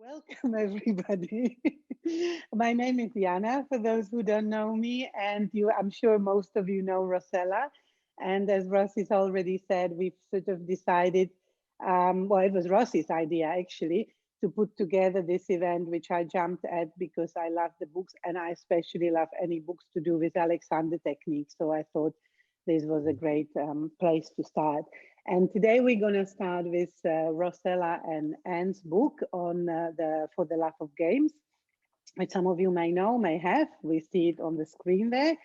Welcome, everybody. My name is Jana, for those who don't know me, and I'm sure most of you know Rossella. And as Rossi's already said, we've sort of decided, well, it was Rossi's idea actually, to put together this event, which I jumped at because I love the books, and I especially love any books to do with Alexander technique. So I thought this was a great place to start. And today we're going to start with Rossella and Anne's book on the For the Love of Games, which some of you may know, may have. We see it on the screen there.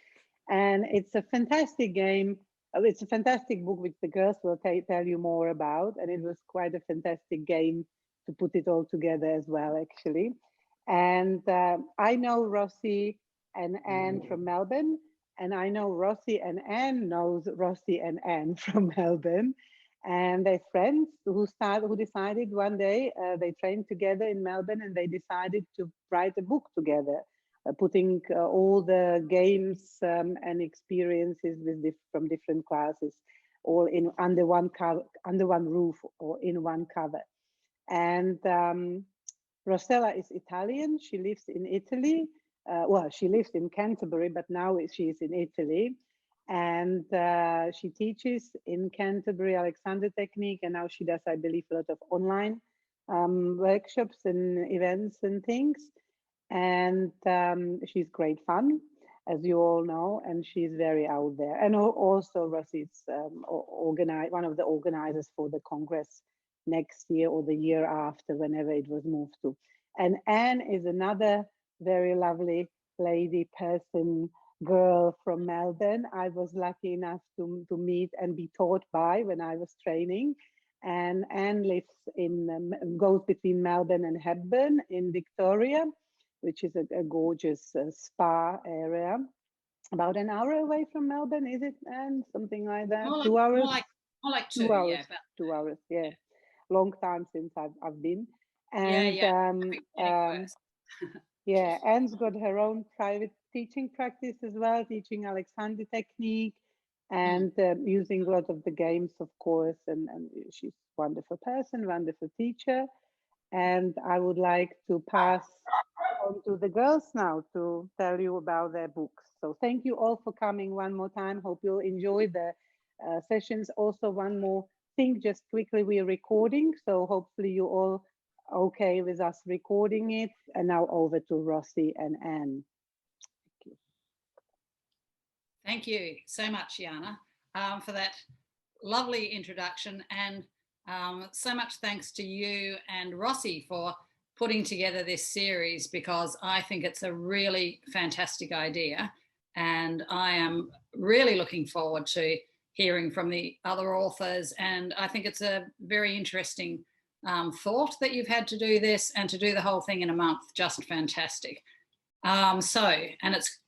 And it's a fantastic game. It's a fantastic book, which the girls will tell you more about. And it was quite a fantastic game to put it all together as well, actually. And I know Rossi and Anne from Melbourne. And I know Rossi and Anne knows Rossi and Anne from Melbourne, and they're friends who decided one day they trained together in Melbourne, and they decided to write a book together, putting all the games and experiences from different classes all in under one roof or in one cover. And Rossella is Italian. She lives in Italy. Well, she lives in Canterbury, but now she's in Italy. And she teaches in Canterbury Alexander technique, and now she does, I believe, a lot of online workshops and events and things. And she's great fun, as you all know, and she's very out there. And also Rossi's one of the organizers for the Congress next year or the year after, whenever it was moved to. And Anne is another very lovely lady, person, girl from Melbourne. I was lucky enough to meet and be taught by when I was training. And Anne lives goes between Melbourne and Hepburn in Victoria, which is a gorgeous spa area. About an hour away from Melbourne, is it, Anne? Something like that. 2 hours. More like two. 2 hours. Yeah, about 2 hours. Yeah. Long time since I've been. And yeah, Anne's got her own private teaching practice as well, teaching Alexander technique and using a lot of the games, of course. And she's a wonderful person, wonderful teacher. And I would like to pass on to the girls now to tell you about their books. So thank you all for coming one more time. Hope you'll enjoy the sessions. Also, one more thing, just quickly, we're recording. So hopefully you all okay with us recording it. And now over to Rossi and Anne. Thank you. Thank you so much, Jana, for that lovely introduction, and so much thanks to you and Rossi for putting together this series, because I think it's a really fantastic idea, and I am really looking forward to hearing from the other authors. And I think it's a very interesting thought that you've had to do this, and to do the whole thing in a month, just fantastic. And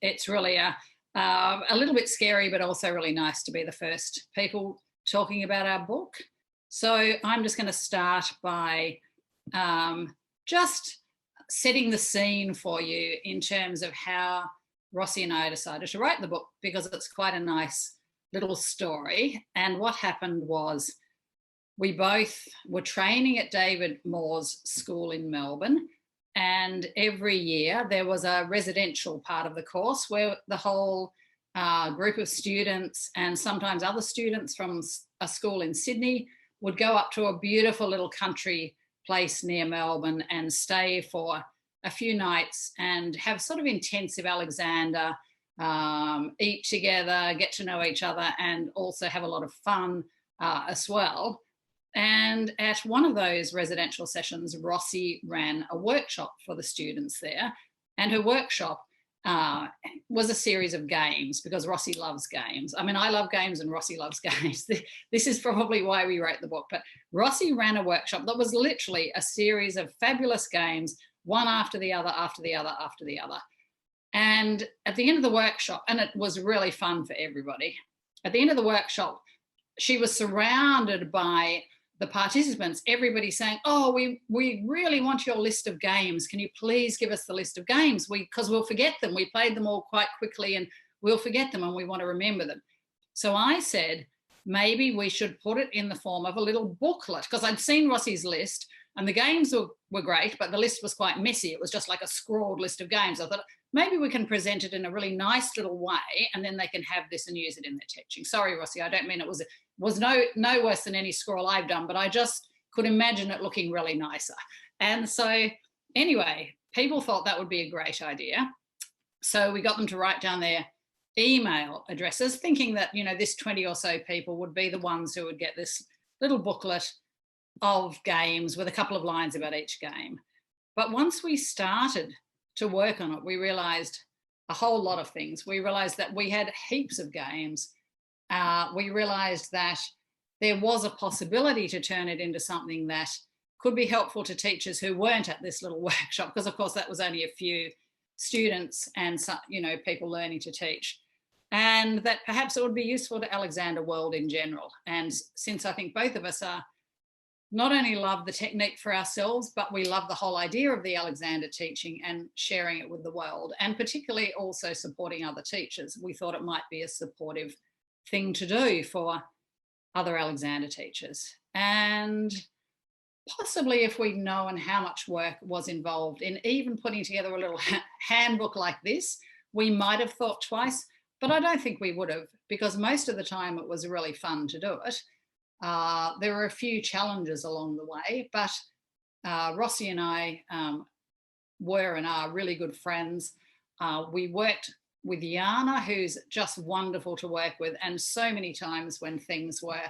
it's really a little bit scary, but also really nice to be the first people talking about our book. So I'm just going to start by just setting the scene for you in terms of how Rossi and I decided to write the book, because it's quite a nice little story. And what happened was, we both were training at David Moore's school in Melbourne, and every year there was a residential part of the course where the whole group of students, and sometimes other students from a school in Sydney, would go up to a beautiful little country place near Melbourne and stay for a few nights and have sort of intensive Alexander, eat together, get to know each other, and also have a lot of fun as well. And at one of those residential sessions, Rossi ran a workshop for the students there. And her workshop was a series of games, because Rossi loves games. I mean, I love games and Rossi loves games. This is probably why we wrote the book. But Rossi ran a workshop that was literally a series of fabulous games, one after the other, after the other, after the other. And at the end of the workshop, and it was really fun for everybody, at the end of the workshop, she was surrounded by the participants, everybody saying, oh, we really want your list of games. Can you please give us the list of games? Because we'll forget them. We played them all quite quickly and we'll forget them, and we want to remember them. So I said, maybe we should put it in the form of a little booklet, because I'd seen Rossi's list, And the games were great, but the list was quite messy. It was just like a scrawled list of games. I thought maybe we can present it in a really nice little way, and then they can have this and use it in their teaching. Sorry, Rossi, I don't mean it was no worse than any scroll I've done, but I just could imagine it looking really nicer. And so anyway, people thought that would be a great idea. So we got them to write down their email addresses, thinking that, this 20 or so people would be the ones who would get this little booklet of games with a couple of lines about each game. But once we started to work on it, we realized a whole lot of things. We realized that we had heaps of games. We realized that there was a possibility to turn it into something that could be helpful to teachers who weren't at this little workshop, because of course that was only a few students and people learning to teach, and that perhaps it would be useful to Alexander World in general. And since I think both of us are not only love the technique for ourselves, but we love the whole idea of the Alexander teaching and sharing it with the world, and particularly also supporting other teachers, we thought it might be a supportive thing to do for other Alexander teachers. And possibly if we'd known how much work was involved in even putting together a little handbook like this, we might have thought twice, but I don't think we would have, because most of the time it was really fun to do it. There were a few challenges along the way, but Rossi and I were and are really good friends. We worked with Jana, who's just wonderful to work with, and so many times when things were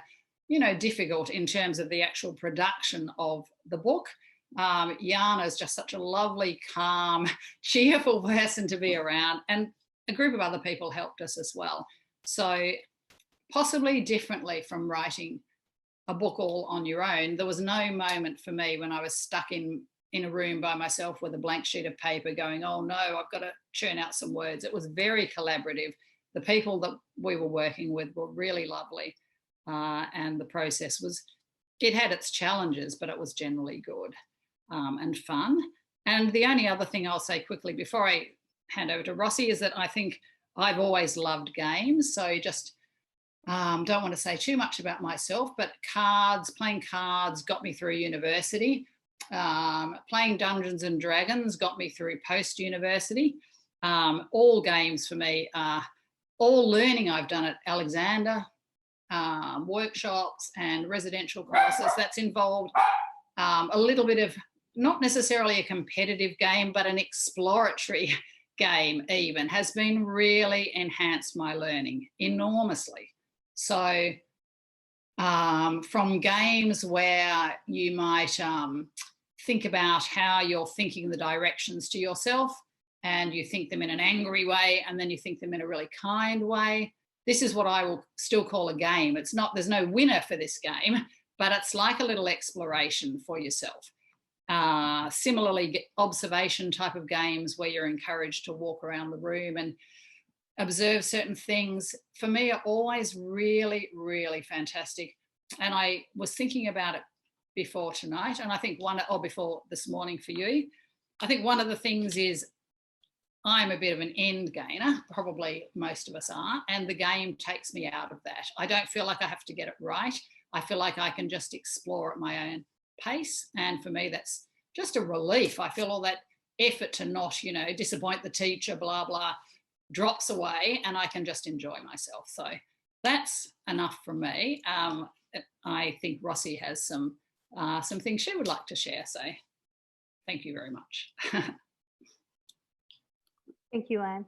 difficult in terms of the actual production of the book, Jana is just such a lovely, calm, cheerful person to be around, and a group of other people helped us as well. So possibly differently from writing a book all on your own, there was no moment for me when I was stuck in a room by myself with a blank sheet of paper going, oh no, I've got to churn out some words. It was very collaborative. The people that we were working with were really lovely. And the process it had its challenges, but it was generally good and fun. And the only other thing I'll say quickly before I hand over to Rossi is that I think I've always loved games. So just don't want to say too much about myself, but playing cards got me through university. Playing Dungeons and Dragons got me through post-university. All games for me are all learning I've done at Alexander, workshops and residential courses that's involved a little bit of not necessarily a competitive game, but an exploratory game even has been really enhanced my learning enormously. So from games where you might think about how you're thinking the directions to yourself, and you think them in an angry way, and then you think them in a really kind way. This is what I will still call a game. There's no winner for this game, but it's like a little exploration for yourself. Similarly, observation type of games where you're encouraged to walk around the room and observe certain things, for me, are always really, really fantastic. And I was thinking about it before tonight, and I think before this morning for you. I think one of the things is I'm a bit of an end gainer, probably most of us are, and the game takes me out of that. I don't feel like I have to get it right. I feel like I can just explore at my own pace, and for me that's just a relief. I feel all that effort to not, disappoint the teacher, blah, blah, drops away, and I can just enjoy myself. So that's enough from me. I think Rossi has some things she would like to share, so thank you very much. Thank you, Anne.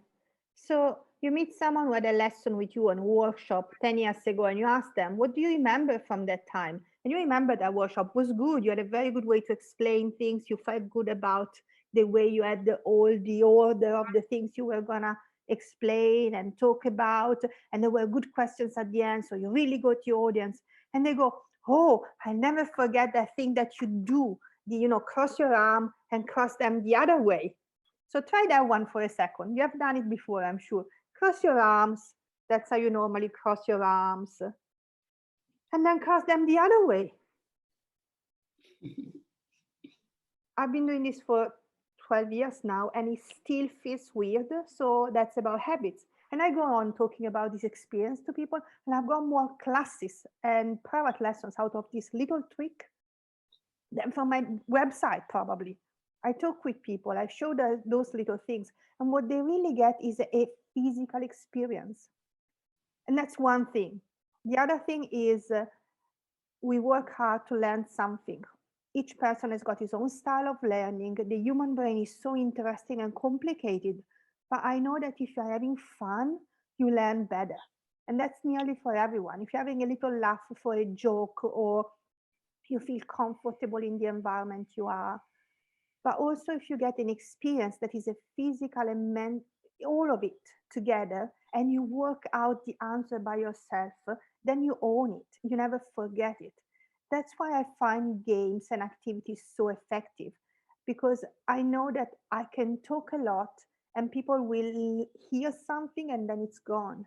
So you meet someone who had a lesson with you on workshop 10 years ago, and you ask them, what do you remember from that time? And you remember that workshop was good. You had a very good way to explain things. You felt good about the way you had the order of the things you were gonna explain and talk about. And there were good questions at the end. So you really got your audience. And they go, oh, I never forget that thing that you do, cross your arm and cross them the other way. So try that one for a second. You have done it before, I'm sure. Cross your arms. That's how you normally cross your arms. And then cross them the other way. I've been doing this for 12 years now, and it still feels weird. So that's about habits. And I go on talking about this experience to people, and I've got more classes and private lessons out of this little trick. them from my website, probably. I talk with people, I show those little things, and what they really get is a physical experience. And that's one thing. The other thing is we work hard to learn something. Each person has got his own style of learning. The human brain is so interesting and complicated. But I know that if you're having fun, you learn better. And that's nearly for everyone. If you're having a little laugh for a joke, or you feel comfortable in the environment you are. But also if you get an experience that is a physical and all of it together, and you work out the answer by yourself, then you own it. You never forget it. That's why I find games and activities so effective, because I know that I can talk a lot and people will hear something and then it's gone.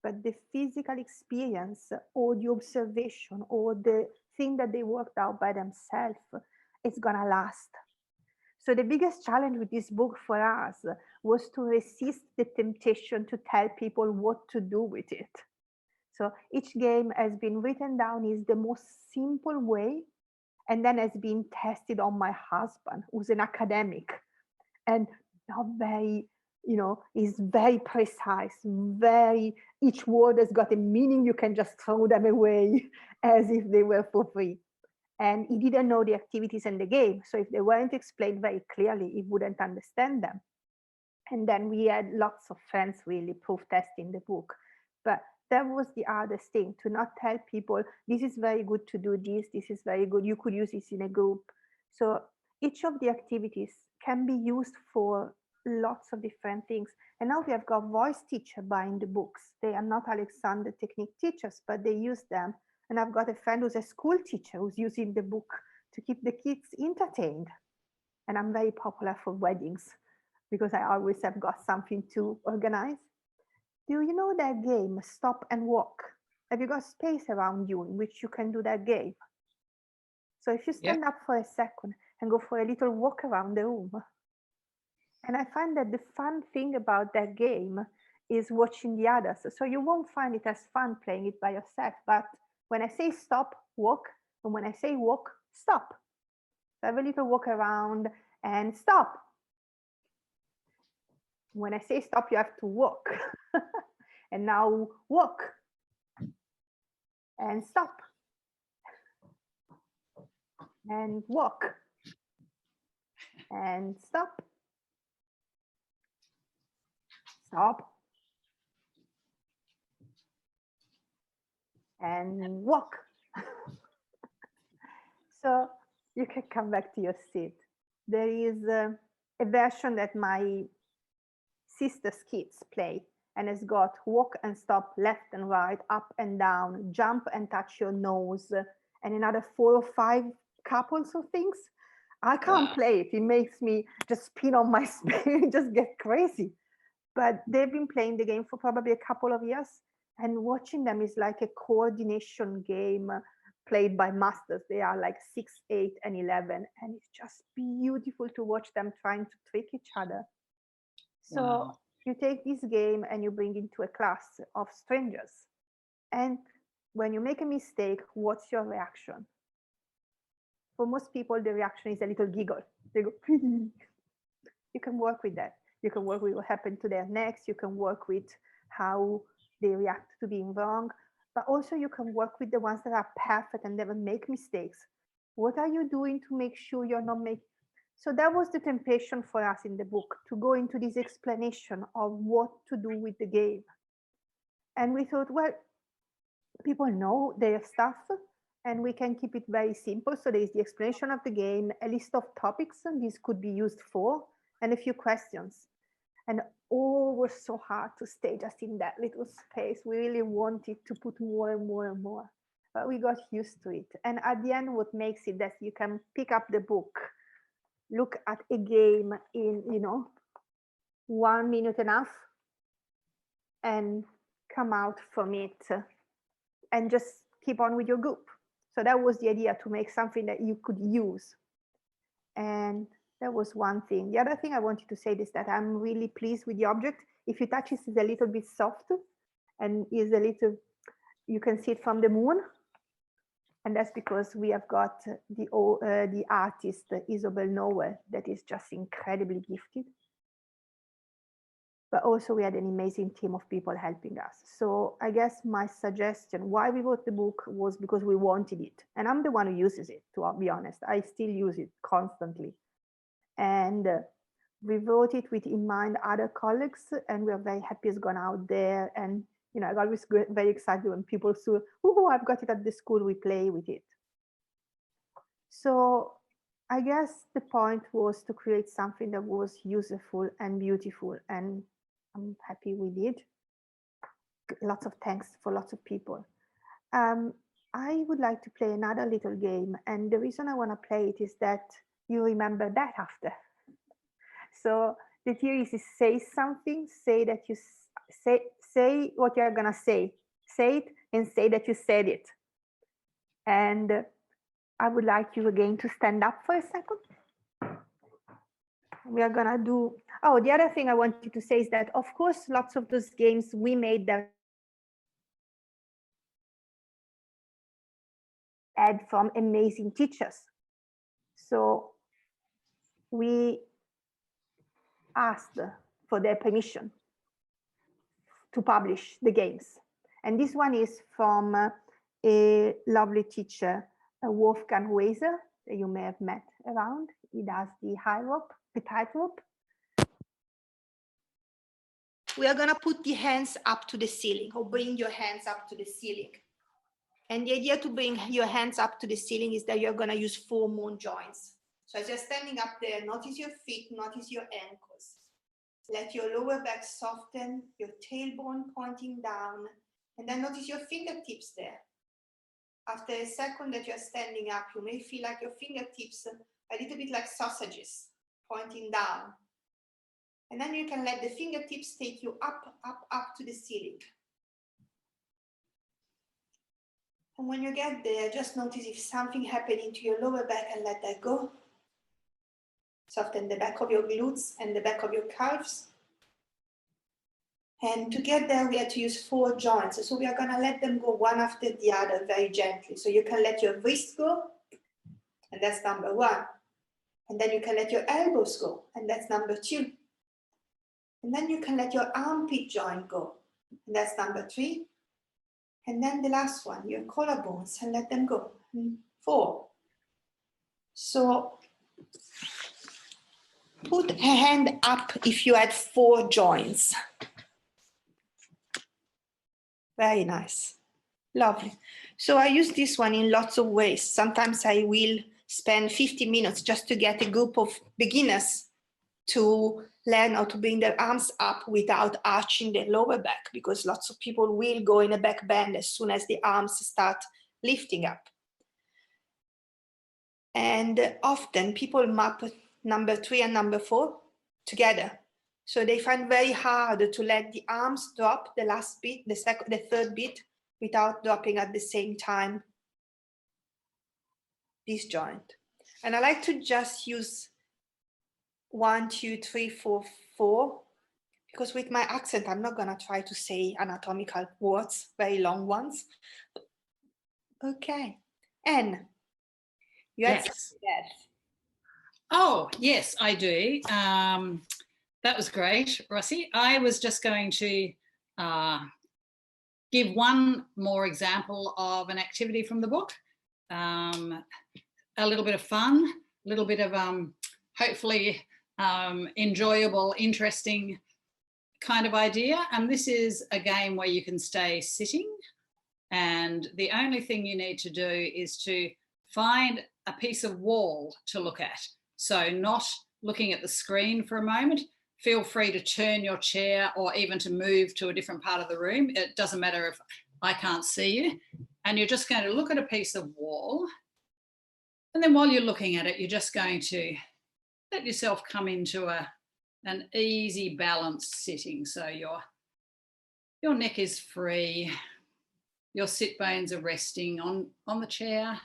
But the physical experience or the observation or the thing that they worked out by themselves, it's gonna last. So the biggest challenge with this book for us was to resist the temptation to tell people what to do with it. So each game has been written down is the most simple way, and then has been tested on my husband, who's an academic and not very, is very precise, each word has got a meaning, you can just throw them away as if they were for free. And he didn't know the activities in the game. So if they weren't explained very clearly, he wouldn't understand them. And then we had lots of friends really proof testing the book. But that was the hardest thing, to not tell people, this is very good to do this is very good, you could use this in a group. So each of the activities can be used for lots of different things. And now we have got voice teacher buying the books. They are not Alexander Technique teachers, but they use them. And I've got a friend who's a school teacher who's using the book to keep the kids entertained. And I'm very popular for weddings because I always have got something to organize. Do you know that game, Stop and Walk? Have you got space around you in which you can do that game? So if you stand up for a second and go for a little walk around the room. And I find that the fun thing about that game is watching the others. So you won't find it as fun playing it by yourself, but when I say stop, walk, and when I say walk, stop. So have a little walk around and stop. When I say stop, you have to walk. And now walk and stop and walk and stop. Stop and walk. So you can come back to your seat. There is a version that my sister's kids play, and it's got walk and stop, left and right, up and down, jump and touch your nose, and another 4 or 5 couples of things. I can't play it. It makes me just spin on my spin, just get crazy. But they've been playing the game for probably a couple of years, and watching them is like a coordination game played by masters. They are like 6, 8, and 11, and it's just beautiful to watch them trying to trick each other. So you take this game and you bring it into a class of strangers. And when you make a mistake, what's your reaction? For most people, the reaction is a little giggle. They go, you can work with that. You can work with what happened to their necks. You can work with how they react to being wrong. But also you can work with the ones that are perfect and never make mistakes. What are you doing to make sure you're not making? So that was the temptation for us in the book, to go into this explanation of what to do with the game. And we thought, well, people know their stuff and we can keep it very simple. So there's the explanation of the game, a list of topics and these could be used for, and a few questions. And all was so hard to stay just in that little space. We really wanted to put more and more and more, but we got used to it. And at the end, what makes it that you can pick up the book, look at a game in, 1 minute enough, and come out from it and just keep on with your group. So that was the idea, to make something that you could use. And that was one thing. The other thing I wanted to say is that I'm really pleased with the object. If you touch it, it's a little bit soft and is a little, you can see it from the moon. And that's because we have got the artist Isobel Noel that is just incredibly gifted. But also we had an amazing team of people helping us. So I guess my suggestion why we wrote the book was because we wanted it. And I'm the one who uses it, to be honest. I still use it constantly. And we wrote it with in mind other colleagues, and we're very happy it's gone out there. And you know, I always get very excited when people say, "Oh, I've got it at the school, we play with it." So I guess the point was to create something that was useful and beautiful, and I'm happy we did. Lots of thanks for lots of people. I would like to play another little game, and the reason I want to play it is that you remember that after. So the theory is say something, say that you say what you're gonna say it, and say that you said it. And I would like you again to stand up for a second. We are gonna do, oh, the other thing I wanted to say is that, of course, lots of those games we made them had from amazing teachers. So we asked for their permission to publish the games. And this one is from a lovely teacher, Wolfgang Weiser, that you may have met around. He does the high rope, the tightrope. We are gonna put the hands up to the ceiling, or bring your hands up to the ceiling. And the idea to bring your hands up to the ceiling is that you're gonna use 4 moon joints. So as you're standing up there, notice your feet, notice your ankles. Let your lower back soften, your tailbone pointing down, and then notice your fingertips there. After a second that you're standing up, you may feel like your fingertips a little bit like sausages pointing down. And then you can let the fingertips take you up, up, up to the ceiling. And when you get there, just notice if something happening to your lower back and let that go. Soften the back of your glutes and the back of your calves. And to get there, we have to use 4 joints. So we are gonna let them go one after the other very gently. So you can let your wrist go, and that's number 1. And then you can let your elbows go, and that's number 2. And then you can let your armpit joint go, and that's number 3. And then the last one, your collarbones, and let them go, and 4. So put a hand up if you had 4 joints. Very nice. Lovely. So I use this one in lots of ways. Sometimes I will spend 50 minutes just to get a group of beginners to learn how to bring their arms up without arching their lower back, because lots of people will go in a back bend as soon as the arms start lifting up. And often people map number 3 and number 4 together. So they find very hard to let the arms drop the last beat, the 3rd beat, without dropping at the same time this joint. And I like to just use 1, 2, 3, 4, 4, because with my accent, I'm not gonna try to say anatomical words, very long ones. Okay, Anne, you had Yes. that. Oh, yes, I do. That was great, Rossi. I was just going to give one more example of an activity from the book. A little bit of fun, a little bit of hopefully enjoyable, interesting kind of idea. And this is a game where you can stay sitting, and the only thing you need to do is to find a piece of wall to look at. So not looking at the screen for a moment. Feel free to turn your chair or even to move to a different part of the room. It doesn't matter if I can't see you. And you're just going to look at a piece of wall. And then while you're looking at it, you're just going to let yourself come into an easy balanced sitting. So your neck is free. Your sit bones are resting on the chair.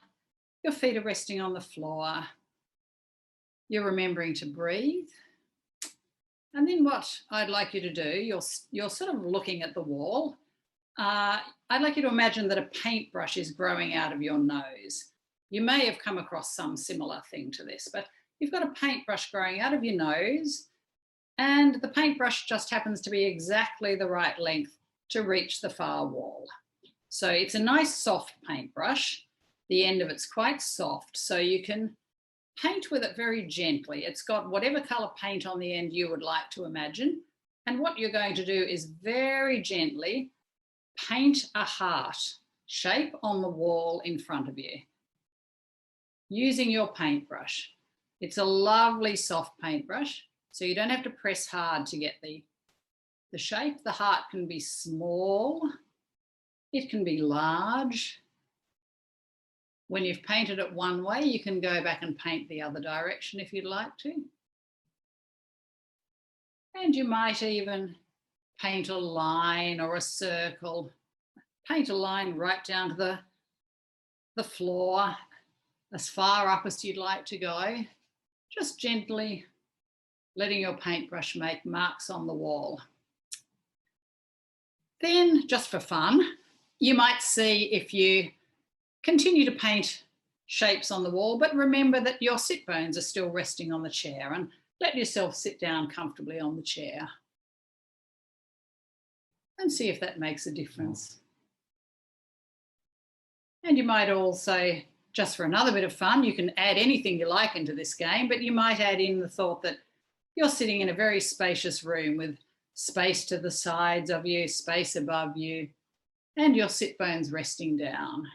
Your feet are resting on the floor. You're remembering to breathe. And then what I'd like you to do, you're sort of looking at the wall, I'd like you to imagine that a paintbrush is growing out of your nose. You may have come across some similar thing to this, but you've got a paintbrush growing out of your nose, and the paintbrush just happens to be exactly the right length to reach the far wall. So it's a nice soft paintbrush. The end of it's quite soft, so you can paint with it very gently. It's got whatever colour paint on the end you would like to imagine. And what you're going to do is very gently paint a heart shape on the wall in front of you using your paintbrush. It's a lovely soft paintbrush, so you don't have to press hard to get the shape. The heart can be small, it can be large. When you've painted it one way, you can go back and paint the other direction if you'd like to. And you might even paint a line or a circle. Paint a line right down to the floor, as far up as you'd like to go. Just gently letting your paintbrush make marks on the wall. Then, just for fun, you might see if you continue to paint shapes on the wall, but remember that your sit bones are still resting on the chair, and let yourself sit down comfortably on the chair and see if that makes a difference. And you might also, just for another bit of fun, you can add anything you like into this game, but you might add in the thought that you're sitting in a very spacious room with space to the sides of you, space above you, and your sit bones resting down.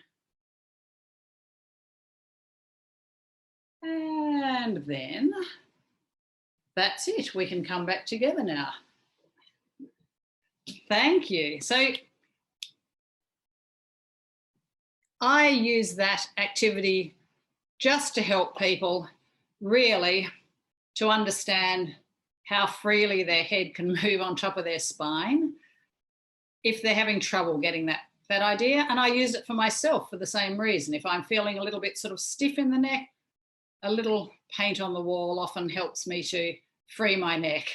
And then that's it. We can come back together now. Thank you. So I use that activity just to help people really to understand how freely their head can move on top of their spine if they're having trouble getting that idea. And I use it for myself for the same reason. If I'm feeling a little bit sort of stiff in the neck, a little paint on the wall often helps me to free my neck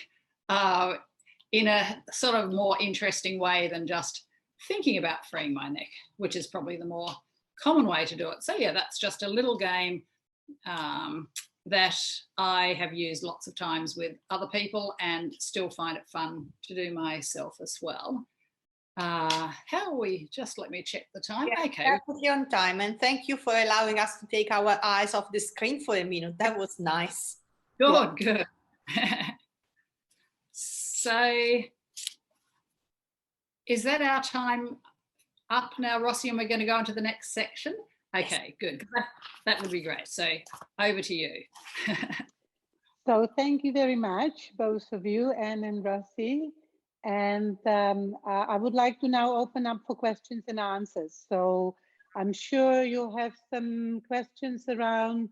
in a sort of more interesting way than just thinking about freeing my neck, which is probably the more common way to do it. So yeah, that's just a little game that I have used lots of times with other people and still find it fun to do myself as well. How are we? Just let me check the time. Yeah, okay. perfectly on time. And thank you for allowing us to take our eyes off the screen for a minute. That was nice. Good, good. So is that our time up now, Rossi, and we're going to go on to the next section? Okay, good. That would be great. So over to you. So thank you very much, both of you, Anne and Rossi. And I would like to now open up for questions and answers. So I'm sure you'll have some questions around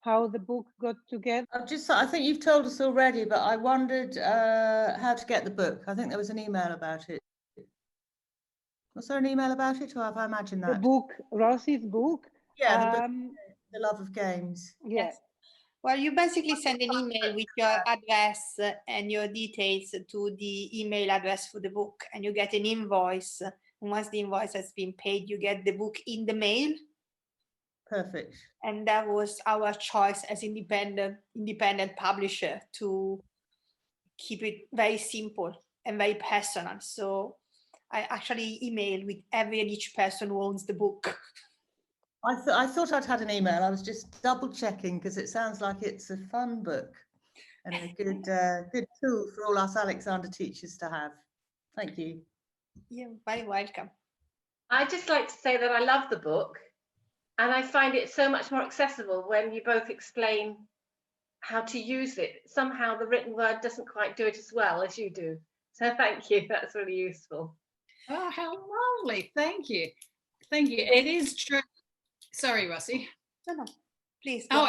how the book got together. I think you've told us already, but I wondered how to get the book. I think there was an email about it. Was there an email about it, or have I imagined that? The book, Rossi's book? Yeah, the book, The Love of Games. Yes. Well, you basically send an email with your address and your details to the email address for the book, and you get an invoice. And once the invoice has been paid, you get the book in the mail. Perfect. And that was our choice as independent publisher, to keep it very simple and very personal. So I actually emailed with every and each person who owns the book. I thought I'd had an email. I was just double checking because it sounds like it's a fun book and a good tool for all us Alexander teachers to have. Thank you. You're very welcome. I'd just like to say that I love the book, and I find it so much more accessible when you both explain how to use it. Somehow the written word doesn't quite do it as well as you do. So thank you. That's really useful. Oh, how lovely. Thank you. Thank you. It is true. Sorry, Rossi. No, please. Oh,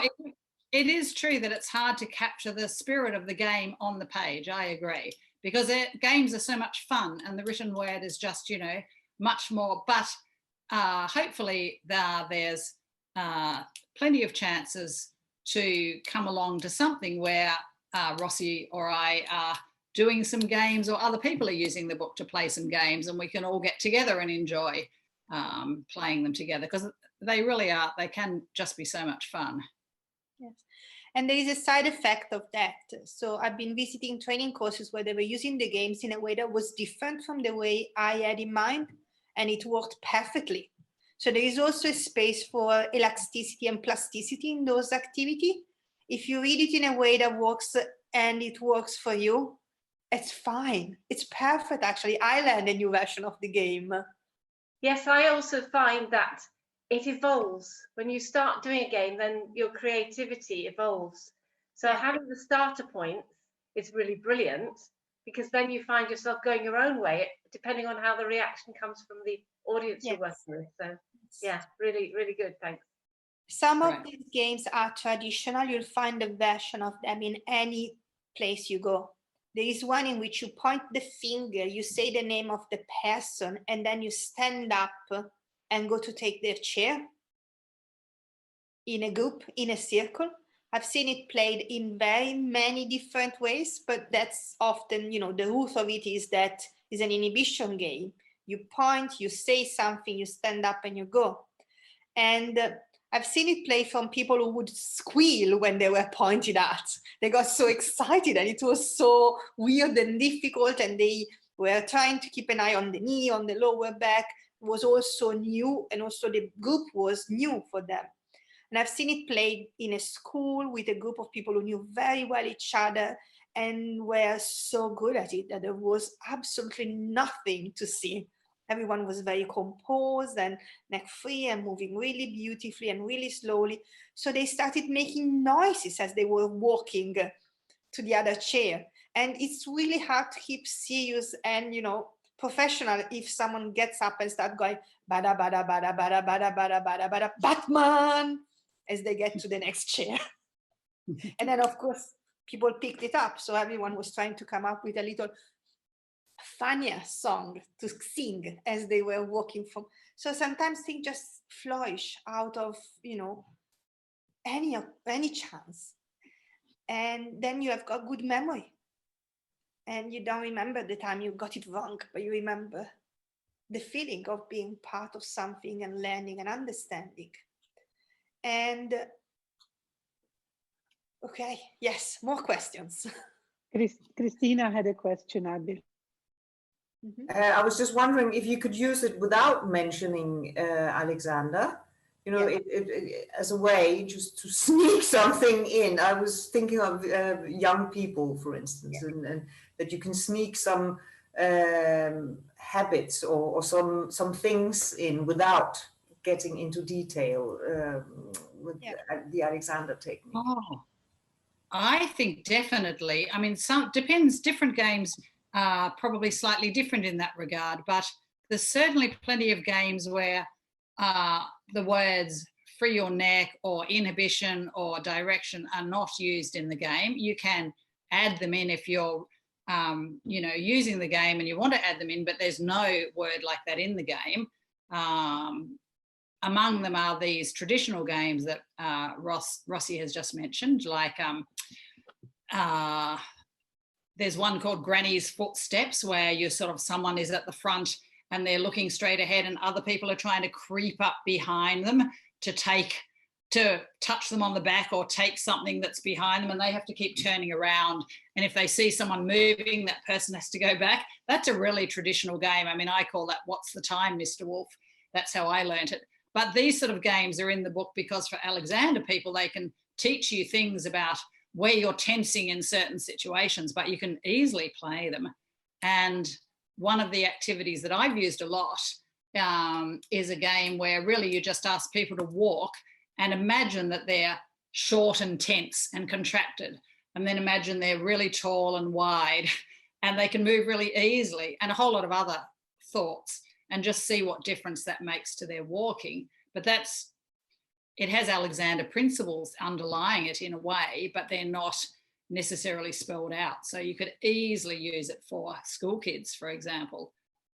it is true that it's hard to capture the spirit of the game on the page. I agree, because games are so much fun and the written word is just, much more. But hopefully there's plenty of chances to come along to something where Rossi or I are doing some games, or other people are using the book to play some games, and we can all get together and enjoy playing them together, because they really are, they can just be so much fun. Yes. And there is a side effect of that. So I've been visiting training courses where they were using the games in a way that was different from the way I had in mind, and it worked perfectly. So there is also a space for elasticity and plasticity in those activities. If you read it in a way that works and it works for you, it's fine. It's perfect, actually. I learned a new version of the game. Yes, I also find that it evolves. When you start doing a game, then your creativity evolves. So having the starter points is really brilliant, because then you find yourself going your own way, depending on how the reaction comes from the audience you're working with. So yeah, really, really good. Thanks. Some of these games are traditional. You'll find a version of them in any place you go. There is one in which you point the finger, you say the name of the person, and then you stand up and go to take their chair in a group, in a circle. I've seen it played in very many different ways, but that's often, you know, the root of it is that it's an inhibition game. You point, you say something, you stand up and you go. And I've seen it played from people who would squeal when they were pointed at. They got so excited and it was so weird and difficult, and they were trying to keep an eye on the knee, on the lower back. It was also new, and also the group was new for them. And I've seen it played in a school with a group of people who knew very well each other and were so good at it that there was absolutely nothing to see. Everyone was very composed and neck free and moving really beautifully and really slowly. So they started making noises as they were walking to the other chair. And it's really hard to keep serious and, you know, professional if someone gets up and starts going, bada, bada, bada, bada, bada, bada, bada, bada, Batman, as they get to the next chair. And then, of course, people picked it up. So everyone was trying to come up with a little funnier song to sing as they were walking from. So sometimes things just flourish out of, you know, any chance. And then you have got good memory. And you don't remember the time you got it wrong, but you remember the feeling of being part of something and learning and understanding. And okay, yes, more questions. Christina had a question, I believe. I was just wondering if you could use it without mentioning Alexander, you know, as a way just to sneak something in. I was thinking of young people, for instance, and that you can sneak some habits or some things in without getting into detail with the Alexander technique. Oh, I think definitely. I mean, some depends. Different games are probably slightly different in that regard, but there's certainly plenty of games where the words free your neck or inhibition or direction are not used in the game. You can add them in if you're, you know, using the game and you want to add them in, but there's no word like that in the game. Among them are these traditional games that Rossi has just mentioned, like there's one called Granny's Footsteps, where you're sort of, someone is at the front and they're looking straight ahead and other people are trying to creep up behind them to touch them on the back or take something that's behind them, and they have to keep turning around. And if they see someone moving, that person has to go back. That's a really traditional game. I mean, I call that What's the Time, Mr. Wolf? That's how I learnt it. But these sort of games are in the book because for Alexander people, they can teach you things about where you're tensing in certain situations, but you can easily play them. And one of the activities that I've used a lot is a game where really you just ask people to walk and imagine that they're short and tense and contracted, and then imagine they're really tall and wide and they can move really easily, and a whole lot of other thoughts, and just see what difference that makes to their walking. But it has Alexander principles underlying it in a way, but they're not necessarily spelled out. So you could easily use it for school kids, for example,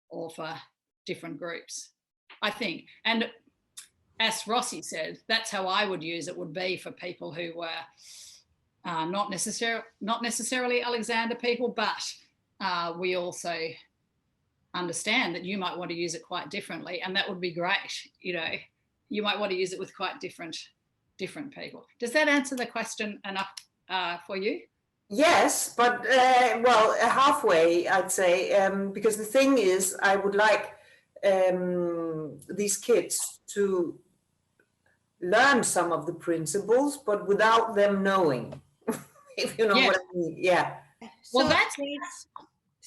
or for different groups, I think. And as Rossi said, that's how I would use it, would be for people who were not necessarily Alexander people, but we also understand that you might want to use it quite differently, and that would be great. You know, you might want to use it with quite different people. Does that answer the question enough for you? Yes, but well, halfway, I'd say, because the thing is, I would like these kids to learn some of the principles, but without them knowing, if you know Yes. what I mean. Yeah. Well, So that's sorry,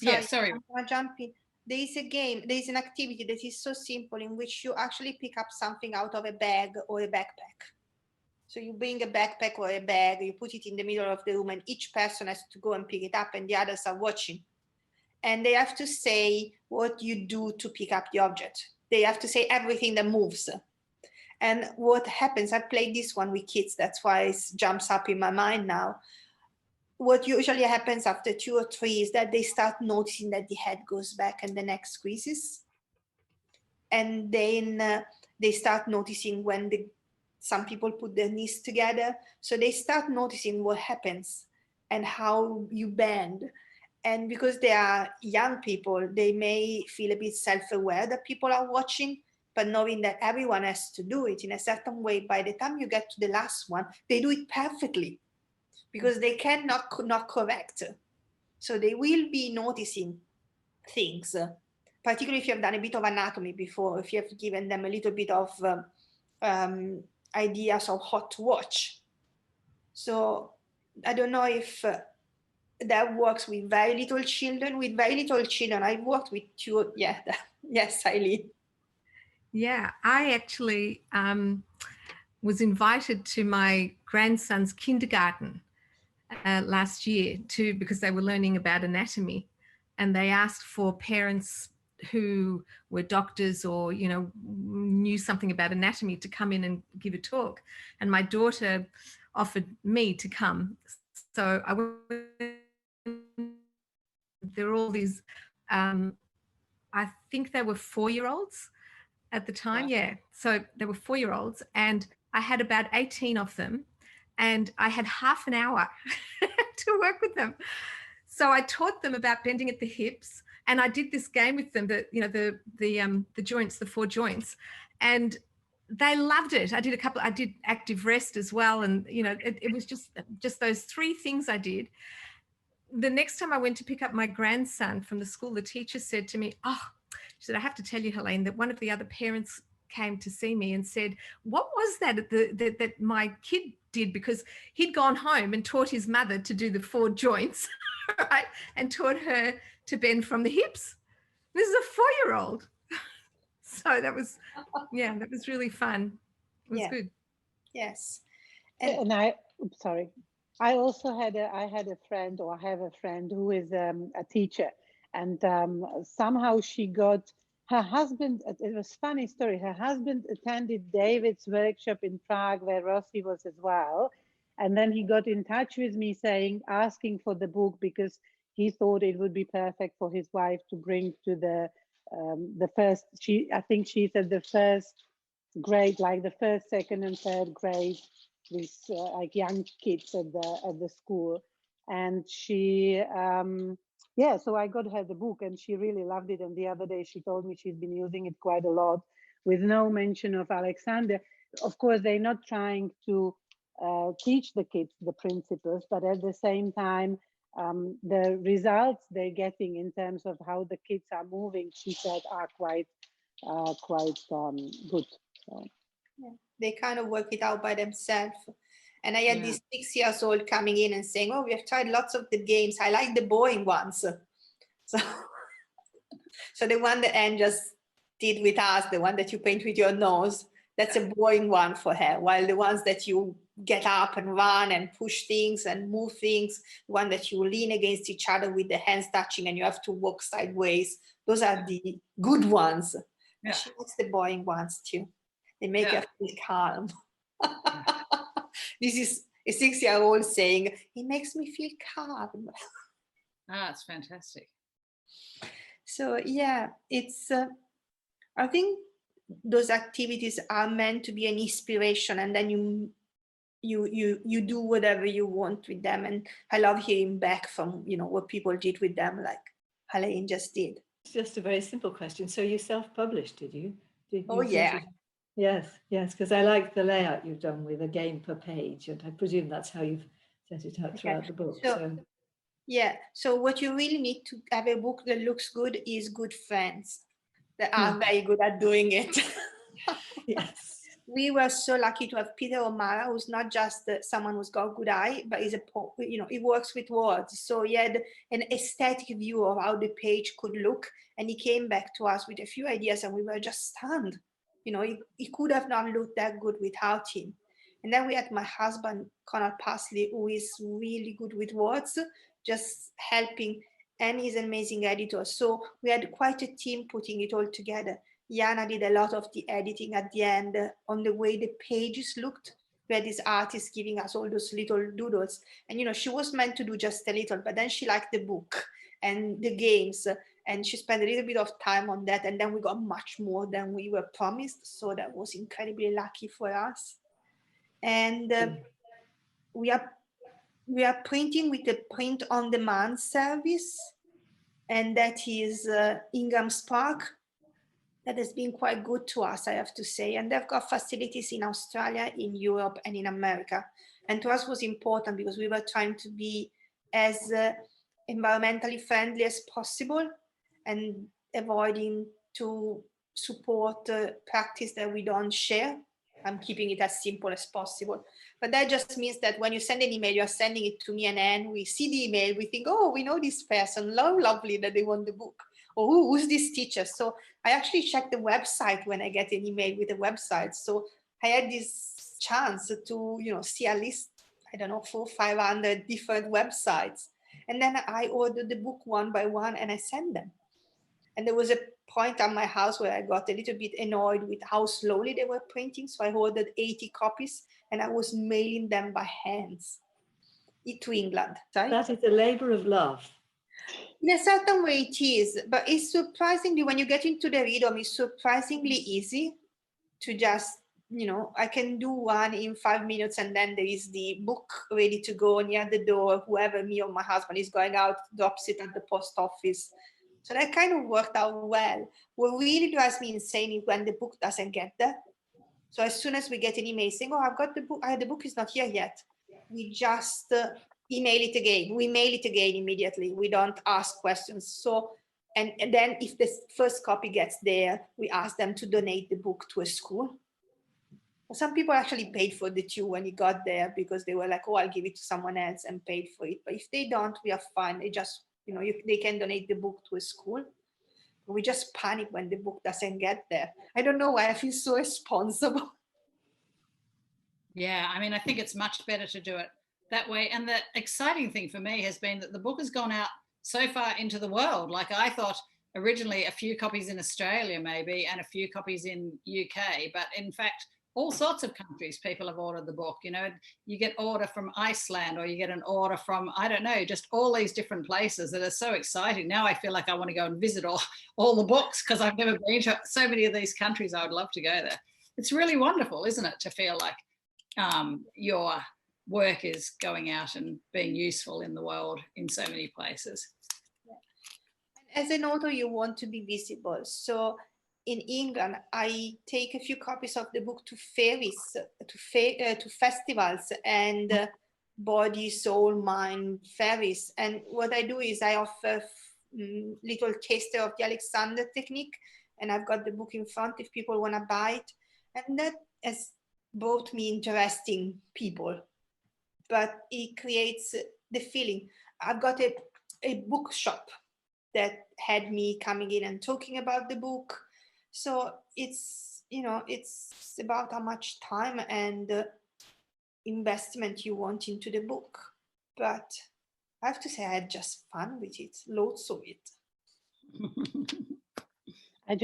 yeah. Sorry. I'm gonna jump in. There is a game, there is an activity that is so simple in which you actually pick up something out of a bag or a backpack. So you bring a backpack or a bag, you put it in the middle of the room, and each person has to go and pick it up, and the others are watching. And they have to say what you do to pick up the object. They have to say everything that moves. And what happens, I played this one with kids, that's why it jumps up in my mind now. What usually happens after 2 or 3 is that they start noticing that the head goes back and the neck squeezes. And then they start noticing when some people put their knees together. So they start noticing what happens and how you bend. And because they are young people, they may feel a bit self-aware that people are watching, but knowing that everyone has to do it in a certain way, by the time you get to the last one, they do it perfectly because they cannot not correct. So they will be noticing things, particularly if you have done a bit of anatomy before, if you have given them a little bit of ideas of what to watch. So I don't know if that works with very little children. With very little children, I've worked with 2, yeah, yes, Eileen. Yeah, I actually was invited to my grandson's kindergarten last year because they were learning about anatomy, and they asked for parents who were doctors or, you know, knew something about anatomy to come in and give a talk. And my daughter offered me to come. So I went. There were all these, I think they were 4-year-olds at the time. Wow. Yeah. So they were 4-year-olds, and I had about 18 of them, and I had half an hour to work with them. So I taught them about bending at the hips, and I did this game with them, the joints, the 4 joints, and they loved it. I did active rest as well, and you know, it was just those 3 things I did. The next time I went to pick up my grandson from the school, the teacher said to me, "Oh," she said, "I have to tell you, Helene, that one of the other parents came to see me and said, what was that that my kid did? Because he'd gone home and taught his mother to do the 4 joints, right? And taught her to bend from the hips. This is a 4-year-old." So that was, yeah, that was really fun. It was good. Yes. And sorry. I also had I have a friend who is a teacher, and somehow she got her husband. It was a funny story. Her husband attended David's workshop in Prague, where Rossi was as well, and then he got in touch with me asking for the book because he thought it would be perfect for his wife to bring to the first. I think she said the first grade, like the first, second, and third grade. With like young kids at the school, and she so I got her the book and she really loved it, and the other day she told me she's been using it quite a lot with no mention of Alexander. Of course, they're not trying to teach the kids the principles, but at the same time the results they're getting in terms of how the kids are moving, she said, are quite good. So. Yeah, they kind of work it out by themselves. And I had this 6-year-old coming in and saying, "Oh, we have tried lots of the games. I like the boring ones." So the one that Anne just did with us, the one that you paint with your nose, that's a boring one for her. While the ones that you get up and run and push things and move things, the one that you lean against each other with the hands touching and you have to walk sideways, those are the good ones. Yeah. She likes the boring ones too. They make her feel calm. This is a 6-year-old saying, "It makes me feel calm." It's fantastic. So yeah, it's. I think those activities are meant to be an inspiration, and then you do whatever you want with them. And I love hearing back from what people did with them. Like Elaine just did. It's just a very simple question. So you self-published, did you? Did Oh, you set yeah. it- Yes, yes, because I like the layout you've done with a game per page, and I presume that's how you've set it out throughout the book. So, yeah, so what you really need to have a book that looks good is good friends that are very good at doing it. Yes. We were so lucky to have Peter O'Mara, who's not just someone who's got a good eye, but he works with words. So he had an aesthetic view of how the page could look, and he came back to us with a few ideas, and we were just stunned. He could have not looked that good without him. And then we had my husband, Conrad Parsley, who is really good with words, just helping, and he's an amazing editor. So we had quite a team putting it all together. Jana did a lot of the editing at the end on the way the pages looked. We had this artist giving us all those little doodles. And, she was meant to do just a little, but then she liked the book and the games, and she spent a little bit of time on that. And then we got much more than we were promised. So that was incredibly lucky for us. And we are printing with a print on demand service, and that is Ingham Spark. That has been quite good to us, I have to say. And they've got facilities in Australia, in Europe, and in America. And to us was important because we were trying to be as environmentally friendly as possible and avoiding to support practice that we don't share. I'm keeping it as simple as possible. But that just means that when you send an email, you're sending it to me and Anne. We see the email, we think, oh, we know this person, lovely that they want the book. Or who's this teacher? So I actually check the website when I get an email with a website. So I had this chance to, see at least, 400 or 500 different websites. And then I ordered the book one by one and I sent them. And there was a point at my house where I got a little bit annoyed with how slowly they were printing. So I ordered 80 copies and I was mailing them by hands to England. That is a labor of love. In a certain way it is, but it's surprisingly, when you get into the rhythm, it's surprisingly easy to just, I can do one in 5 minutes and then there is the book ready to go near the door. Whoever, me or my husband, is going out, drops it at the post office. So that kind of worked out well. What really drives me insane is when the book doesn't get there. So as soon as we get an email saying, oh, I've got the book, the book is not here yet, we just email it again. We mail it again immediately. We don't ask questions. So, and then if the first copy gets there, we ask them to donate the book to a school. Some people actually paid for the tube when it got there because they were like, oh, I'll give it to someone else, and paid for it. But if they don't, we are fine. They just, they can donate the book to a school. We just panic when the book doesn't get there. I don't know why I feel so responsible. Yeah, I think it's much better to do it that way. And the exciting thing for me has been that the book has gone out so far into the world. Like I thought originally a few copies in Australia maybe and a few copies in UK, but in fact all sorts of countries people have ordered the book. You get order from Iceland, or you get an order from, I don't know, just all these different places that are so exciting. Now I feel like I want to go and visit all the books because I've never been to so many of these countries. I would love to go there. It's really wonderful, isn't it, to feel like your work is going out and being useful in the world in so many places. As an author, you want to be visible. So in England, I take a few copies of the book to fairies, to festivals and body, soul, mind fairies. And what I do is I offer little taster of the Alexander technique, and I've got the book in front if people want to buy it. And that has brought me interesting people, but it creates the feeling. I've got a bookshop that had me coming in and talking about the book. So it's, it's about how much time and investment you want into the book. But I have to say, I had just fun with it, loads of it. I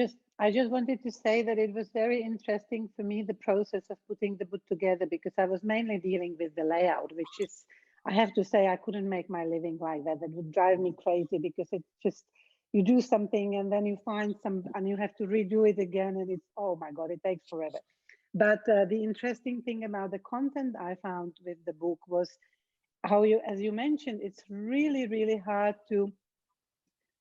just wanted to say that it was very interesting for me, the process of putting the book together, because I was mainly dealing with the layout, which is, I have to say, I couldn't make my living like that. That would drive me crazy, because it's just, you do something and then you find and you have to redo it again, and it's, oh my God, it takes forever. But the interesting thing about the content I found with the book was how as you mentioned, it's really, really hard to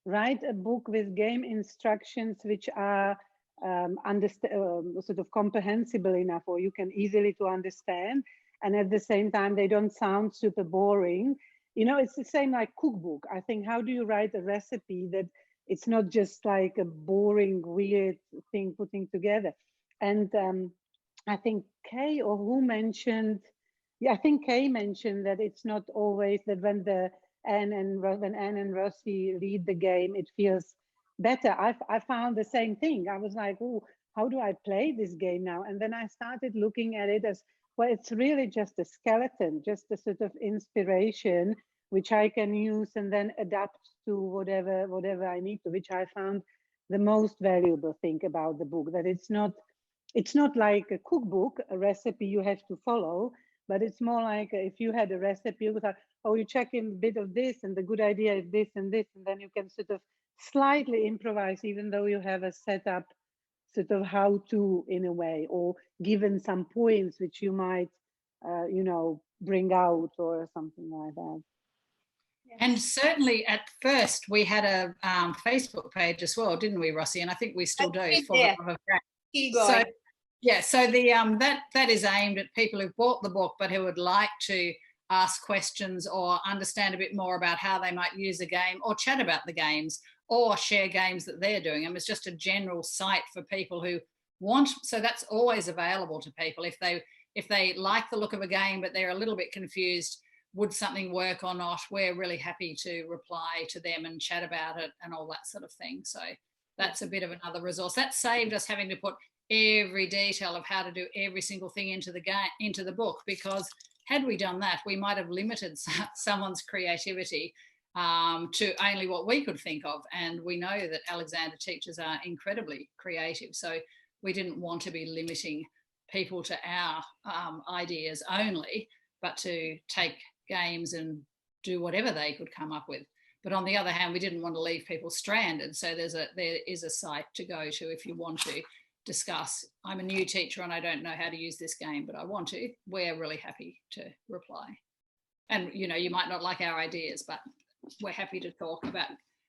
write a book with game instructions which are sort of comprehensible enough, or you can easily to understand, and at the same time they don't sound super boring. You know, it's the same like cookbook. I think, how do you write a recipe that it's not just like a boring, weird thing putting together? And I think Kay or who mentioned, yeah, I think Kay mentioned that it's not always that when Anne and Rossi lead the game, it feels better. I found the same thing. I was like, oh, how do I play this game now? And then I started looking at it as, well, it's really just a skeleton, just a sort of inspiration which I can use and then adapt to whatever I need to, which I found the most valuable thing about the book, that it's not like a cookbook, a recipe you have to follow, but it's more like if you had a recipe, you would have, oh, you check in a bit of this and the good idea is this and this, and then you can sort of slightly improvise, even though you have a setup sort of how to in a way, or given some points which you might, bring out or something like that. And certainly at first we had a Facebook page as well, didn't we, Rossi? And I think we still do. For the love of game. So yeah, so the that is aimed at people who've bought the book but who would like to ask questions or understand a bit more about how they might use a game, or chat about the games, or share games that they're doing. And it's just a general site for people who want. So that's always available to people if they like the look of a game but they're a little bit confused. Would something work or not? We're really happy to reply to them and chat about it and all that sort of thing. So that's a bit of another resource. That saved us having to put every detail of how to do every single thing into the book, because had we done that, we might have limited someone's creativity to only what we could think of. And we know that Alexander teachers are incredibly creative. So we didn't want to be limiting people to our ideas only, but to take games and do whatever they could come up with. But on the other hand, we didn't want to leave people stranded. So there is a site to go to if you want to discuss, I'm a new teacher and I don't know how to use this game, but I want to. We're really happy to reply. And you might not like our ideas, but we're happy to talk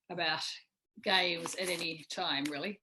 about games at any time, really.